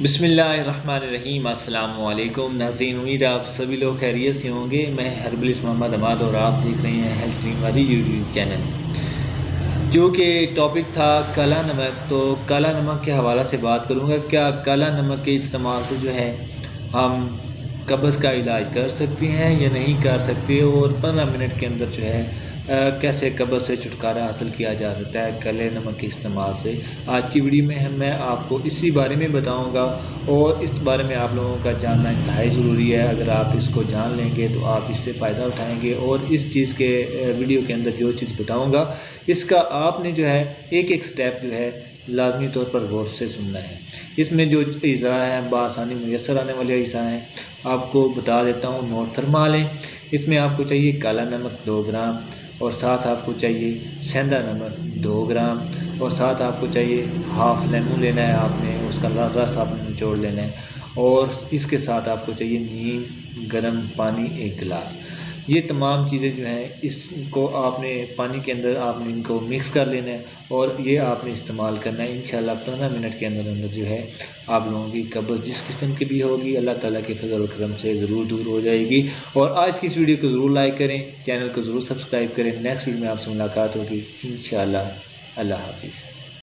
बिस्मिल्लाहिर्रहमानिर्रहीम। अस्सलाम वालेकुम नाज़रीन, उम्मीद है आप सभी लोग खैरियत से होंगे। मैं हर्बलिस्ट मोहम्मद अमाद और आप देख रहे हैं हेल्थ ड्रीम वाली यूट्यूब चैनल। जो कि टॉपिक था काला नमक, तो काला नमक के हवाला से बात करूँगा। क्या काला नमक के इस्तेमाल से जो है हम कब्ज़ का इलाज कर सकते हैं या नहीं कर सकते, और 15 मिनट के अंदर जो है कैसे कब्ज़ से छुटकारा हासिल किया जा सकता है काले नमक के इस्तेमाल से। आज की वीडियो में मैं आपको इसी बारे में बताऊंगा, और इस बारे में आप लोगों का जानना इंतहाई ज़रूरी है। अगर आप इसको जान लेंगे तो आप इससे फ़ायदा उठाएंगे, और इस चीज़ के वीडियो के अंदर जो चीज़ बताऊंगा इसका आपने जो है एक एक स्टेप जो है लाजमी तौर पर गौर से सुनना है। इसमें जो अज़ा हैं बआसानी मुयसर आने वाले अज़ा हैं आपको बता देता हूँ, नोट फरमा लें। इसमें आपको चाहिए काला नमक 2 ग्राम, और साथ आपको चाहिए सेंधा नमक 2 ग्राम, और साथ आपको चाहिए हाफ़ लेमन लेना है आपने, उसका रस आपने निचोड़ लेना है, और इसके साथ आपको चाहिए नीम गर्म पानी 1 गिलास। ये तमाम चीज़ें जो हैं इसको आपने पानी के अंदर आपने इनको मिक्स कर लेना है, और ये आपने इस्तेमाल करना है। इंशाल्लाह 15 मिनट के अंदर अंदर जो है आप लोगों की कब्ज़ जिस किस्म की भी होगी अल्लाह ताला के फजल और करम से ज़रूर दूर हो जाएगी। और आज की इस वीडियो को ज़रूर लाइक करें, चैनल को ज़रूर सब्सक्राइब करें। नेक्स्ट वीडियो में आपसे मुलाकात होगी इंशाल्लाह। अल्लाह हाफिज़।